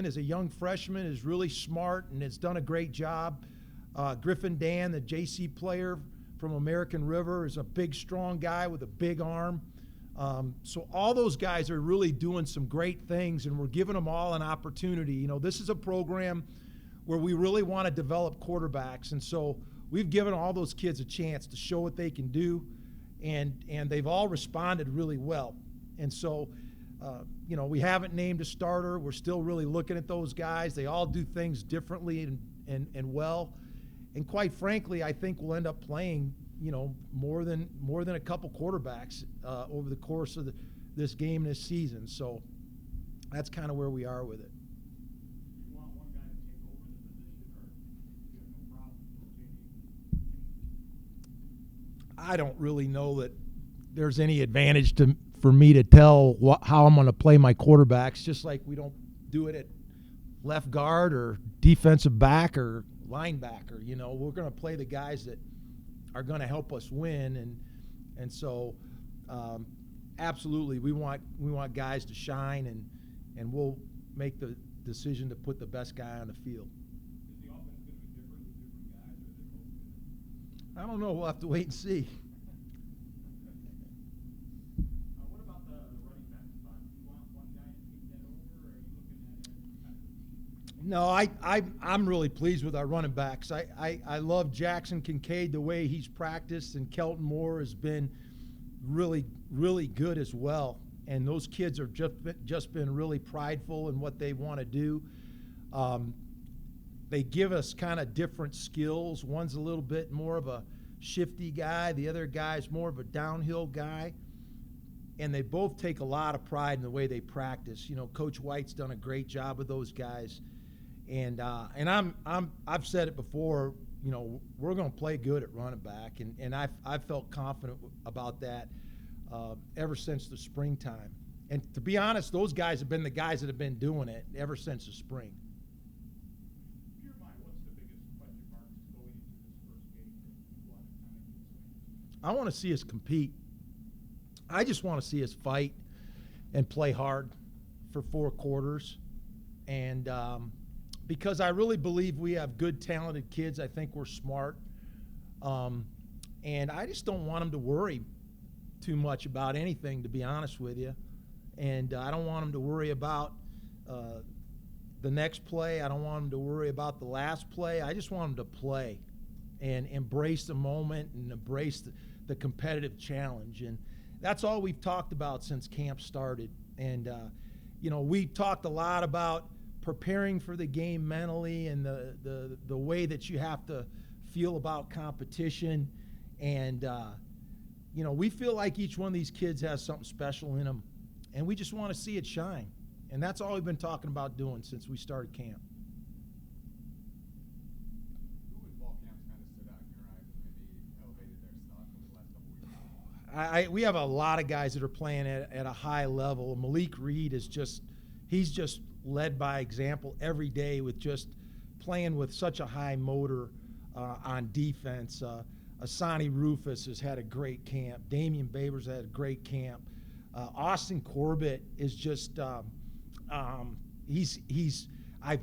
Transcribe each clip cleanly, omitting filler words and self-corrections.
Is a young freshman, is really smart and has done a great job. Griffin Dan, the JC player from American River, is a big, strong guy with a big arm. So all those guys are really doing some great things, and we're giving them all an opportunity. You know, this is a program where we really want to develop quarterbacks, and so we've given all those kids a chance to show what they can do, and they've all responded really well. And so, you know, we haven't named a starter. We're still really looking at those guys. They all do things differently and well. And quite frankly, I think we'll end up playing, you know, more than a couple quarterbacks over the course of this game this season. So that's kind of where we are with it. You want one guy to take over the position, or you have no problem rotating? I don't really know that there's any advantage for me to tell how I'm going to play my quarterbacks, just like we don't do it at left guard or defensive back or linebacker. You know, we're going to play the guys that are going to help us win, and so absolutely we want guys to shine, and we'll make the decision to put the best guy on the field. Is the offense going to be different with different guys, or are they both good? I don't know. We'll have to wait and see. What about the running back spot? Do you want one guy to take that over, or are you looking at it? No, I'm really pleased with our running backs. I love Jackson Kincaid, the way he's practiced, and Kelton Moore has been really, really good as well. And those kids are just been really prideful in what they want to do. They give us kind of different skills. One's a little bit more of a shifty guy. The other guy's more of a downhill guy. And they both take a lot of pride in the way they practice. You know, Coach Wyatt's done a great job with those guys. And I've said it before, you know, we're going to play good at running back, and I've felt confident about that ever since the springtime. And to be honest, those guys have been the guys that have been doing it ever since the spring. In your mind, what's the biggest question marks going into this first game that you want to kind of get? I want to see us compete. I just want to see us fight and play hard for 4 quarters. And because I really believe we have good, talented kids. I think we're smart. And I just don't want them to worry too much about anything, to be honest with you. And I don't want them to worry about the next play. I don't want them to worry about the last play. I just want them to play and embrace the moment and embrace the competitive challenge. And that's all we've talked about since camp started. And, you know, we talked a lot about preparing for the game mentally and the way that you have to feel about competition. And, you know, we feel like each one of these kids has something special in them, and we just want to see it shine. And that's all we've been talking about doing since we started camp. Who in fall camps kind of stood out in your eyes and maybe elevated their stock over the last couple weeks? We have a lot of guys that are playing at a high level. Malik Reed is he's just led by example every day, with just playing with such a high motor on defense. Asauni Rufus has had a great camp. Damian Babers had a great camp. Austin Corbett is just I've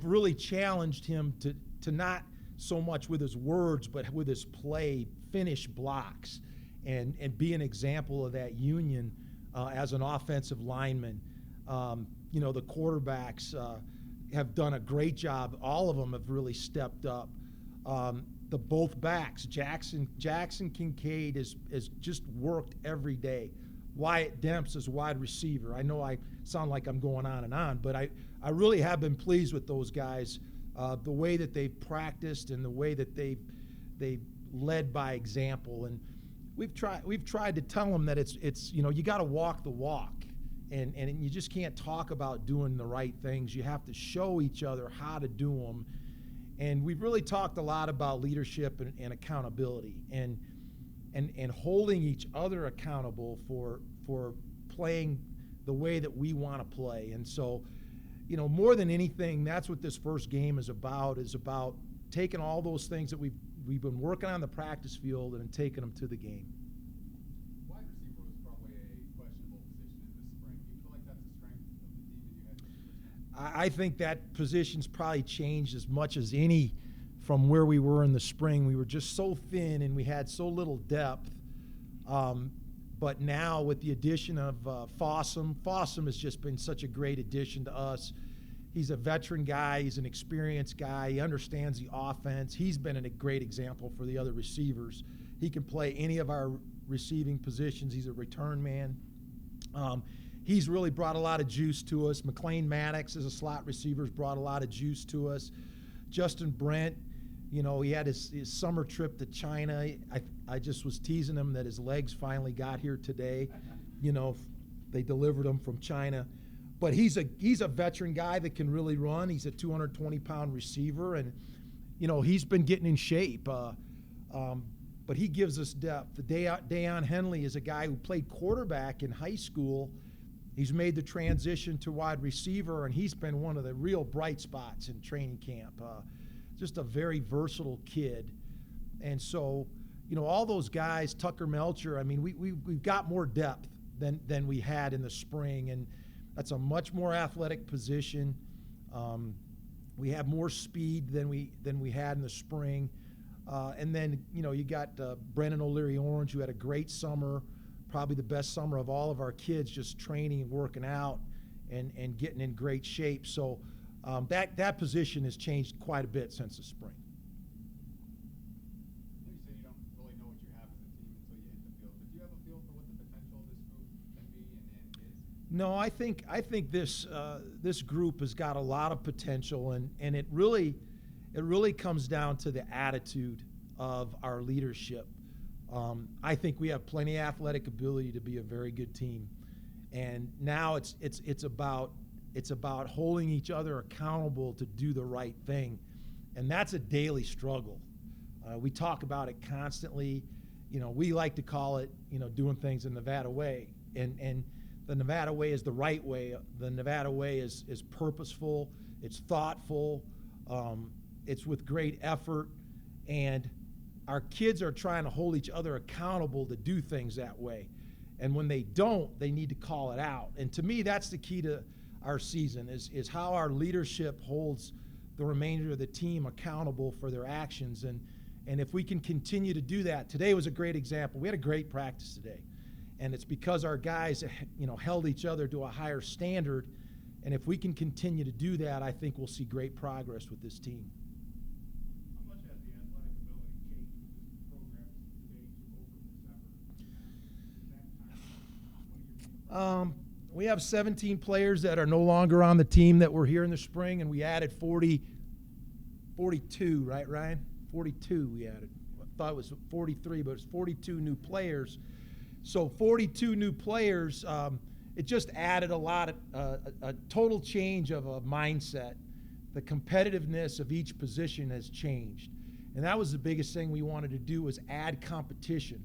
really challenged him to not so much with his words, but with his play, finish blocks, and be an example of that union as an offensive lineman. You know, the quarterbacks have done a great job. All of them have really stepped up. The both backs, Jackson Kincaid has just worked every day. Wyatt Demps is wide receiver. I know I sound like I'm going on and on, but I really have been pleased with those guys, the way that they've practiced and the way that they've led by example. And we've tried to tell them that it's you know, you got to walk the walk. And you just can't talk about doing the right things. You have to show each other how to do them. And we've really talked a lot about leadership and accountability and holding each other accountable for playing the way that we want to play. And so, you know, more than anything, that's what this first game is about taking all those things that we've been working on the practice field and taking them to the game. Wide receiver was probably a questionable position in the spring. Do you feel like that's a strength of the team that you had? I think that position's probably changed as much as any from where we were in the spring. We were just so thin and we had so little depth. But now with the addition of Fossum has just been such a great addition to us. He's a veteran guy. He's an experienced guy. He understands the offense. He's been a great example for the other receivers. He can play any of our receiving positions. He's a return man. He's really brought a lot of juice to us. McLean Maddox as a slot receiver has brought a lot of juice to us. Justin Brent, he had his summer trip to China. I just was teasing him that his legs finally got here today. They delivered him from China. But he's a veteran guy that can really run. He's a 220-pound receiver, and he's been getting in shape. But he gives us depth. Dayon Henley is a guy who played quarterback in high school. He's made the transition to wide receiver, and he's been one of the real bright spots in training camp. Just a very versatile kid. And so, all those guys, Tucker Melcher, I mean, we've got more depth than we had in the spring, and that's a much more athletic position. We have more speed than we had in the spring. And then, you got Brennan O'Leary-Orange, who had a great summer, probably the best summer of all of our kids, just training and working out and getting in great shape. So that position has changed quite a bit since the spring. I know you said you don't really know what you have as a team until you hit the field, but do you have a feel for what the potential of this group can be and is? No, I think this group has got a lot of potential, and it really comes down to the attitude of our leadership. I think we have plenty of athletic ability to be a very good team, and now it's about holding each other accountable to do the right thing, and that's a daily struggle. We talk about it constantly. We like to call it doing things the Nevada way, and the Nevada way is the right way. The Nevada way is purposeful. It's thoughtful. It's with great effort, and our kids are trying to hold each other accountable to do things that way. And when they don't, they need to call it out. And to me, that's the key to our season is how our leadership holds the remainder of the team accountable for their actions. And if we can continue to do that, today was a great example. We had a great practice today, and it's because our guys, held each other to a higher standard. And if we can continue to do that, I think we'll see great progress with this team. How much has the athletic ability changed with this program today to over December? We have 17 players that are no longer on the team that were here in the spring, and we added 42, right, Ryan? 42 we added. I thought it was 43, but it's 42 new players. So 42 new players, it just added a total change of a mindset. The competitiveness of each position has changed. And that was the biggest thing we wanted to do, was add competition.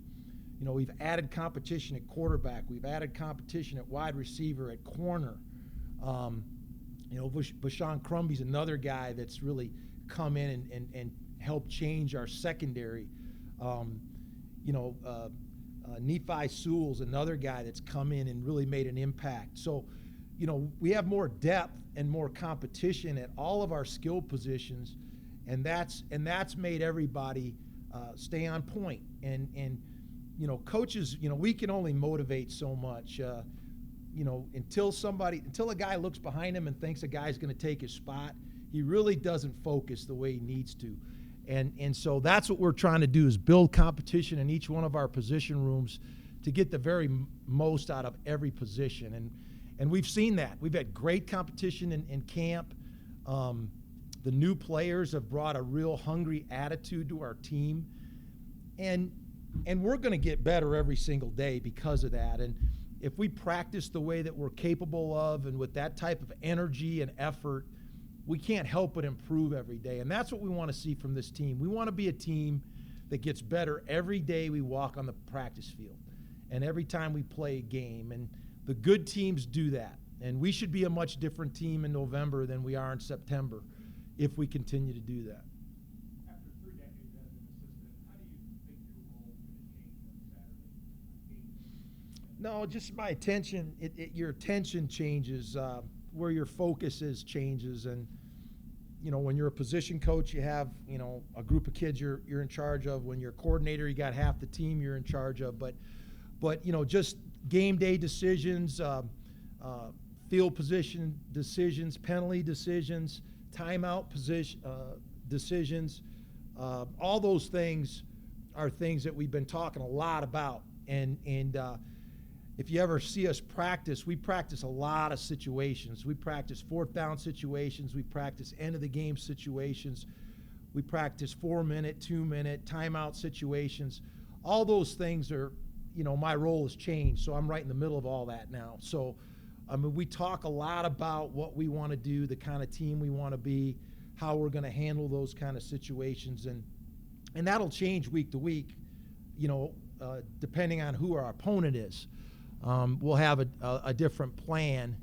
We've added competition at quarterback. We've added competition at wide receiver, at corner. Bashan Crumby's another guy that's really come in and helped change our secondary. Nephi Sewell's another guy that's come in and really made an impact. So, we have more depth and more competition at all of our skill positions, and that's made everybody stay on point. And coaches, we can only motivate so much. Until a guy looks behind him and thinks a guy's going to take his spot, he really doesn't focus the way he needs to. And so that's what we're trying to do, is build competition in each one of our position rooms to get the very most out of every position. And we've seen that. We've had great competition in camp. The new players have brought a real hungry attitude to our team. And we're going to get better every single day because of that. And if we practice the way that we're capable of and with that type of energy and effort, we can't help but improve every day. And that's what we want to see from this team. We want to be a team that gets better every day we walk on the practice field and every time we play a game. And the good teams do that. And we should be a much different team in November than we are in September if we continue to do that. After 3 decades as an assistant, how do you think your role is going to change on Saturday? No, just my attention. Your attention changes. where your focus is changes. And when you're a position coach, you have a group of kids you're in charge of. When you're a coordinator, you got half the team you're in charge of. But just game day decisions, field position decisions, penalty decisions, timeout position decisions, all those things are things that we've been talking a lot about. And if you ever see us practice, we practice a lot of situations. We practice fourth down situations. We practice end of the game situations. We practice 4-minute, 2-minute timeout situations. All those things are, my role has changed. So I'm right in the middle of all that now. So, we talk a lot about what we want to do, the kind of team we want to be, how we're going to handle those kind of situations. And that'll change week to week, depending on who our opponent is. We'll have a different plan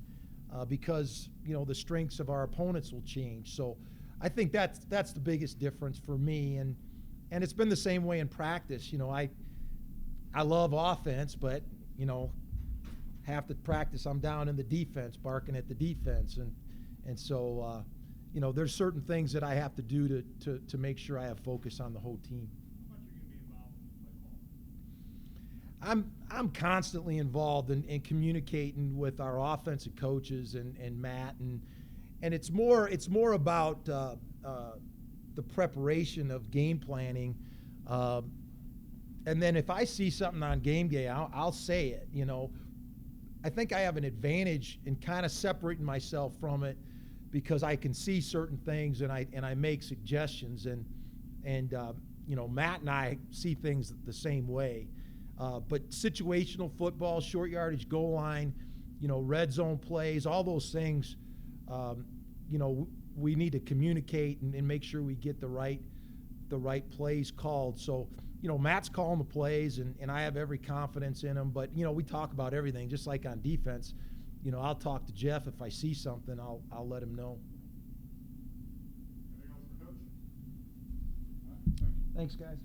because, the strengths of our opponents will change. So I think that's the biggest difference for me. And it's been the same way in practice. I love offense, but, half the practice I'm down in the defense, barking at the defense. And so, there's certain things that I have to do to make sure I have focus on the whole team. How much are you going to be involved in play call? I'm constantly involved in communicating with our offensive coaches and Matt, and it's more about the preparation of game planning, and then if I see something on game day, I'll say it. I think I have an advantage in kind of separating myself from it because I can see certain things and I make suggestions, and Matt and I see things the same way. But situational football, short yardage, goal line, red zone plays, all those things, we need to communicate and make sure we get the right plays called. So, Matt's calling the plays, and I have every confidence in him. But, we talk about everything, just like on defense. I'll talk to Jeff if I see something. I'll let him know. Anything else for Coach? Thanks, guys.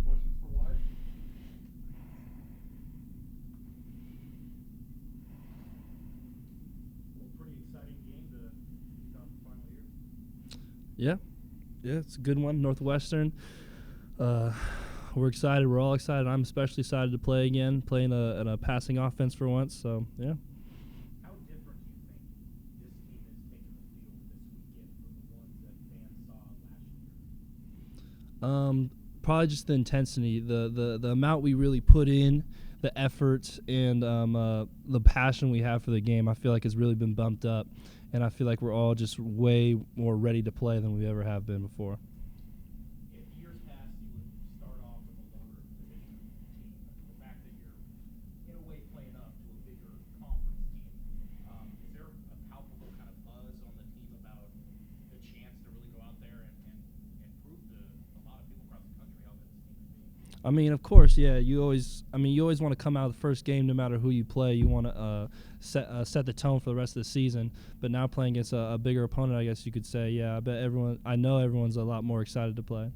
Questions for Wyatt? Pretty exciting game to kick off the final year. Yeah, it's a good one. Northwestern. We're excited. We're all excited. I'm especially excited to play again, playing a passing offense for once. So, yeah. How different do you think this team is taking the field this weekend from the ones that fans saw last year? Probably just the intensity, the amount we really put in, the effort, and the passion we have for the game. I feel like has really been bumped up, and I feel like we're all just way more ready to play than we ever have been before. In years past, you would start off with a lower division team. The fact that you're, in a way, playing up to a bigger conference team, is there a palpable kind of buzz on the team about the chance to really go out there and prove to a lot of people across the country how good this team can be? I mean, of course, yeah. You always want to come out of the first game, no matter who you play. You want to set the tone for the rest of the season. But now playing against a bigger opponent, I guess you could say, yeah. I know everyone's a lot more excited to play.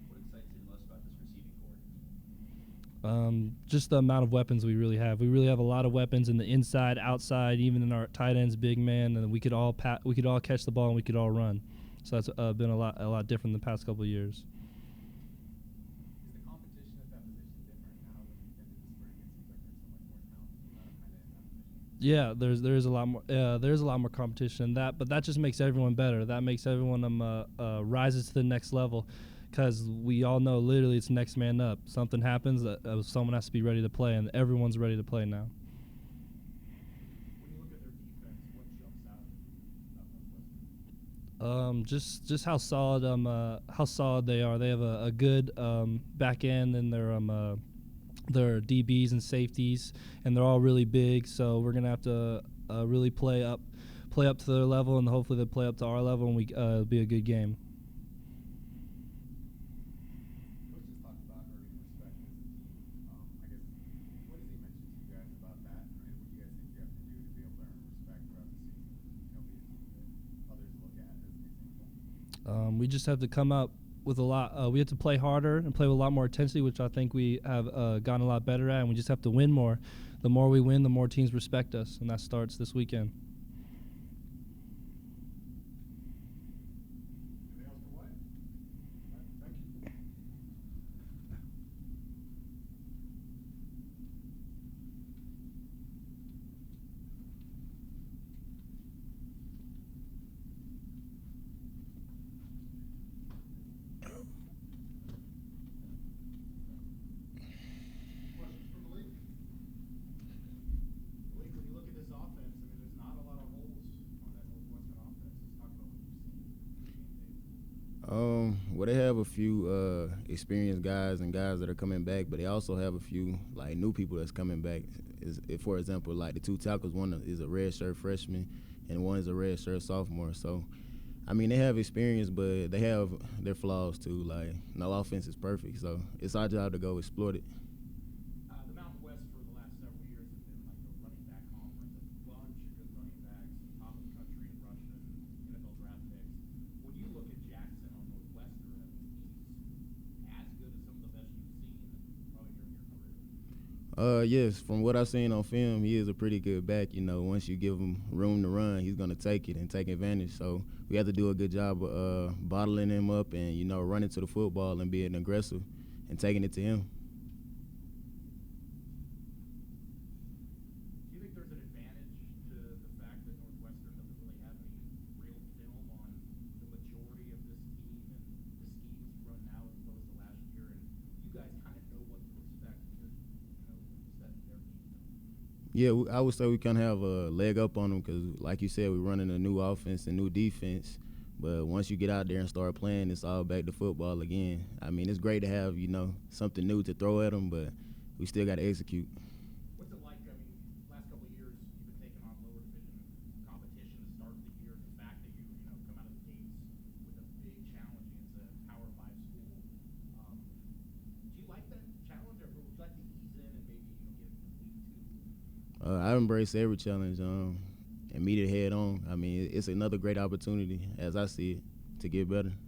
What excites you the most about this receiving corps? Just the amount of weapons we really have. We really have a lot of weapons in the inside, outside, even in our tight ends, big man, and we could all catch the ball and we could all run. So that's been a lot different the past couple of years. Is the competition at that position different now when you've been in the spring? It seems like there's so much more talent kind of in that position. Yeah, there's a lot more. There's a lot more competition in that, but that just makes everyone better. That makes everyone rises to the next level, because we all know literally it's next man up. Something happens, someone has to be ready to play, and everyone's ready to play now. When you look at their defense, what jumps out Northwestern? Just how solid they are. They have a good back end, and their DBs and safeties, and they're all really big. So we're gonna have to really play up play up to their level, and hopefully they play up to our level, and we it'll be a good game. Coach just talked about earning respect as a team. I guess, what has he mentioned to you guys about that, and what do you guys think you have to do to be able to earn respect throughout the season? Be a team that others look at as an example. We just have to come out with a lot. We have to play harder and play with a lot more intensity, which I think we have gotten a lot better at, and we just have to win more. The more we win, the more teams respect us, and that starts this weekend. Anything else for Wyatt? All right, thank you. Questions for Malik? Malik, when you look at this offense, I mean, there's not a lot of holes on that Northwestern offense. Let's talk about what you've seen. Well, they have a few experienced guys and guys that are coming back, but they also have a few like new people that's coming back. For example, like the two tackles, one is a redshirt freshman and one is a redshirt sophomore. So, I mean, they have experience, but they have their flaws too. Like, no offense is perfect, so it's our job to go exploit it. The Mountain West for the last several years has been like the running back conference. A bunch of good running backs, top of the country in rushing, NFL draft picks. When you look at Jackson on Northwestern, I mean, he's as good as some of the best you've seen probably during your career. Yes, from what I've seen on film, he is a pretty good back. You know, once you give him room to run, he's going to take it and take advantage. So we have to do a good job of bottling him up and, you know, running to the football and being aggressive and taking it to him. Do you think there's an advantage to the fact that Northwestern doesn't really have any real film on the majority of this team and the schemes run now as opposed to last year, and you guys kind of know what to expect when you're, setting their team? Yeah, I would say we kind of have a leg up on them because, like you said, we're running a new offense and new defense. But once you get out there and start playing, it's all back to football again. I mean, it's great to have, you know, something new to throw at them, but we still got to execute. What's it like? I mean, last couple of years you've been taking on lower division competition to start the year. The fact that you come out of the gates with a big challenge against a Power 5 school. Do you like that challenge, or would you like to ease in and maybe get it from week 2? I embrace every challenge and meet it head on. I mean, it's another great opportunity, as I see it, to get better. I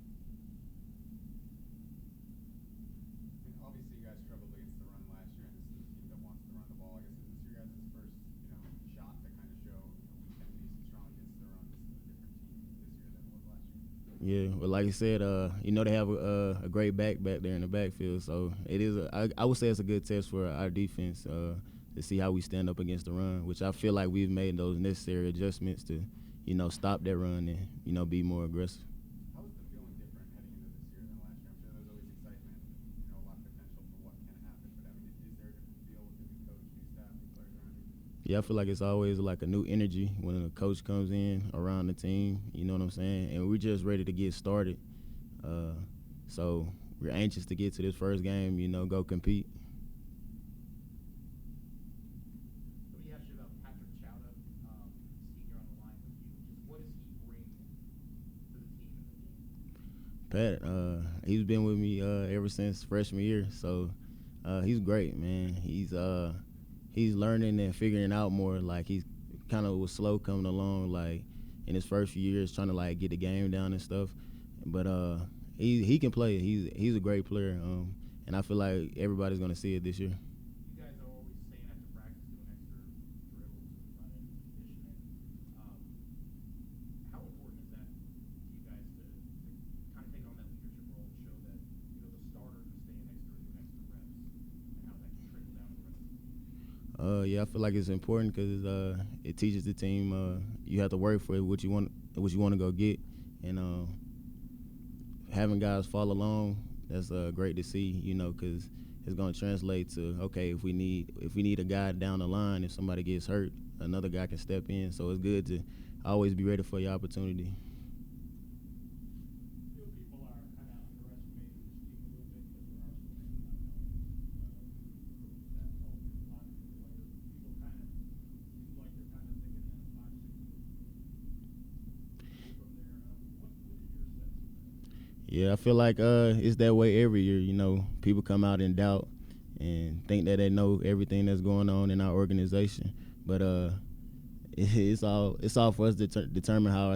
mean, obviously, you guys struggled against the run last year, and this is a team that wants to run the ball. I guess is this your guys' first, shot to kind of show we can be strong against the run? This is a different team this year than it was last year. Yeah, well, like I said, they have a great back there in the backfield, so it is. I would say it's a good test for our defense to see how we stand up against the run, which I feel like we've made those necessary adjustments to, stop that run and, be more aggressive. How is the feeling different heading into this year than last year? I'm sure there's always excitement, a lot of potential for what can happen. But I mean, is there a different feel with the new coach, new staff, new players around you? Yeah, I feel like it's always like a new energy when a coach comes in around the team. You know what I'm saying? And we're just ready to get started. So we're anxious to get to this first game. Go compete. Let me ask you about Patrick Chowda, senior on the line with you. Just what does he bring to the team and the game? Pat, he's been with me ever since freshman year, so he's great, man. He's learning and figuring out more. Like, he kind of was slow coming along, like in his first few years, trying to like get the game down and stuff. But he can play. He's a great player, and I feel like everybody's gonna see it this year. You guys are always staying after practice doing extra drills and running and conditioning. How important is that to you guys to kind of take on that leadership role and show that the starters are staying extra and doing extra reps, and how that can trickle down to the rest of the team? Yeah, I feel like it's important because it teaches the team you have to work for what you want to go get, and having guys follow along, that's great to see. Because it's going to translate to, okay, if we need a guy down the line, if somebody gets hurt, another guy can step in. So it's good to always be ready for your opportunity. Few people are kind of underestimating this team a little bit because there are so many unknowns. That's all. A lot of new players. People kind of seem like they're kind of thinking, 5, 6 moves. Yeah, I feel like it's that way every year. You know, people come out in doubt and think that they know everything that's going on in our organization, but it's all for us to determine how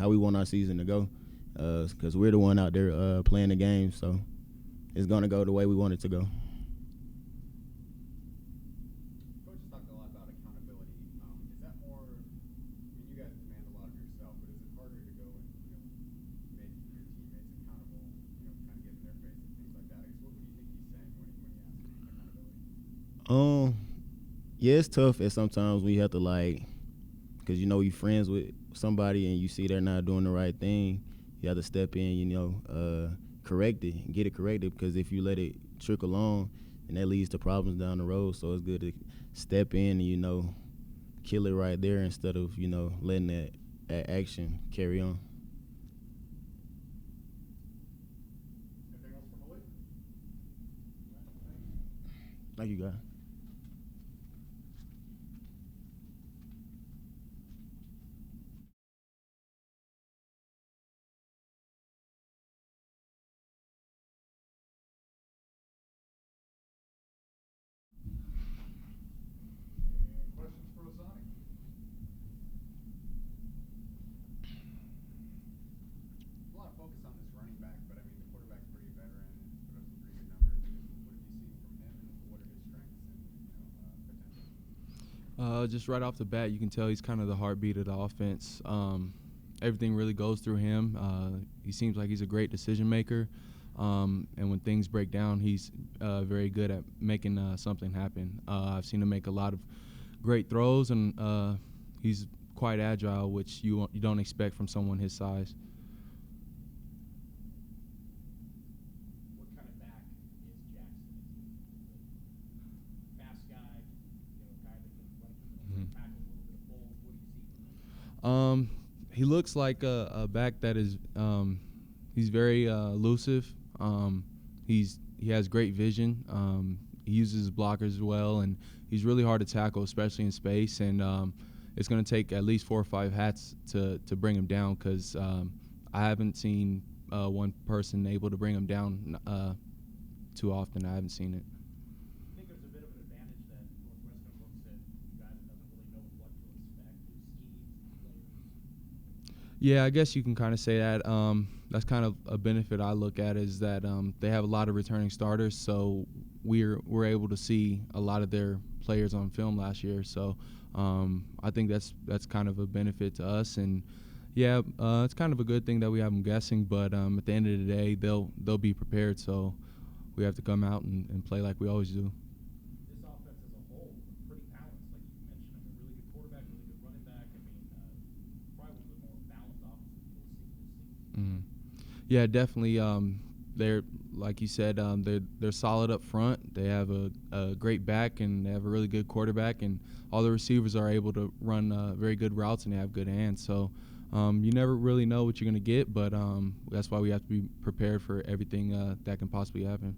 we want our season to go, because we're the one out there playing the game, so it's gonna go the way we want it to go. Coach has talked a lot about accountability. Is that more? I mean, you guys demand a lot of yourself, but is it harder to go and make your teammates accountable? Kind of get in their face and things like that. I guess what do you think he's saying when he asks accountability? Yeah, it's tough at sometimes when you have to because you're friends with somebody and you see they're not doing the right thing, you have to step in, correct it and get it corrected, because if you let it trickle on, and that leads to problems down the road. So it's good to step in and kill it right there instead of letting that action carry on. Anything else from Malik? Thank you, guys. Any questions for Asauni? A lot of focus on this running back, but I mean the quarterback's pretty veteran and he's put up some pretty good numbers. I guess, what have you seen from him, and what are his strengths and potential? Just right off the bat, you can tell he's kind of the heartbeat of the offense. Everything really goes through him. He seems like he's a great decision maker, and when things break down, he's very good at making something happen. I've seen him make a lot of great throws, and he's quite agile, which you don't expect from someone his size. What kind of back is Jackson? Fast guy, guy that can run through the tackle, a little bit of bold. What do you see from him? He looks like a back that is he's very elusive. He has great vision. He uses his blockers well, and he's really hard to tackle, especially in space. And it's going to take at least 4 or 5 hats to bring him down, because I haven't seen one person able to bring him down too often. I haven't seen it. I think there's a bit of an advantage that Northwestern looks at you guys and doesn't really know what to expect. Yeah, I guess you can kind of say that. That's kind of a benefit I look at, is that they have a lot of returning starters, so we're able to see a lot of their players on film last year. So I think that's kind of a benefit to us, and yeah, it's kind of a good thing that we have them guessing. But at the end of the day, they'll be prepared. So we have to come out and play like we always do. This offense as a whole, pretty balanced, like you mentioned. I mean, really good quarterback, really good running back. I mean, probably one of the more balanced offenses you'll see this season. Mm-hmm. Yeah, definitely. They're, like you said, they're solid up front. They have a great back, and they have a really good quarterback, and all the receivers are able to run very good routes, and they have good hands. So you never really know what you're going to get, but that's why we have to be prepared for everything that can possibly happen.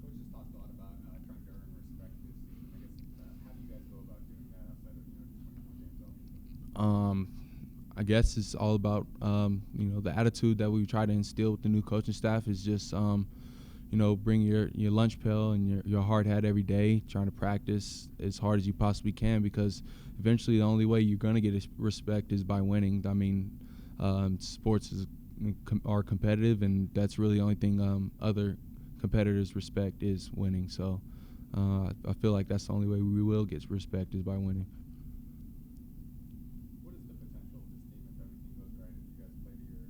Coach has talked a lot about trying to earn respect this season. I guess, how do you guys go about doing that outside of just 24 games out? I guess it's all about the attitude that we try to instill with the new coaching staff is just bring your lunch pail and your hard hat every day, trying to practice as hard as you possibly can, because eventually the only way you're going to get respect is by winning. I mean, sports are competitive, and that's really the only thing other competitors respect is winning. So I feel like that's the only way we will get respect is by winning. What is the potential of this team if everything goes right, if you guys play to your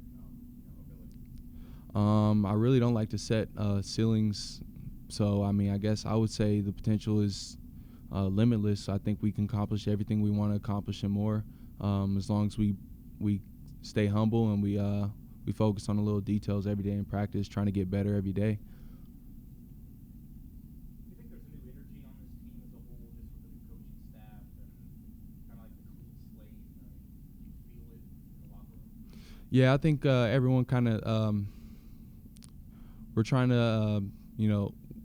ability? I really don't like to set ceilings, so I mean, I guess I would say the potential is limitless. I think we can accomplish everything we want to accomplish and more, as long as we stay humble and we focus on the little details every day in practice, trying to get better every day. Do you think there's a new energy on this team as a whole, just with the new coaching staff and kind of like the clean slate? Do you feel it in the locker room? Yeah, I think everyone kind of we're trying to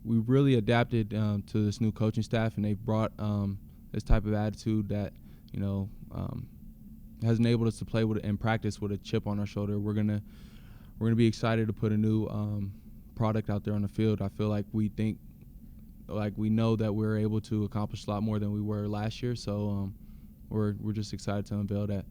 we've really adapted to this new coaching staff, and they've brought this type of attitude that has enabled us to play with and practice with a chip on our shoulder. We're gonna be excited to put a new product out there on the field. I feel like we know that we're able to accomplish a lot more than we were last year. So we're just excited to unveil that.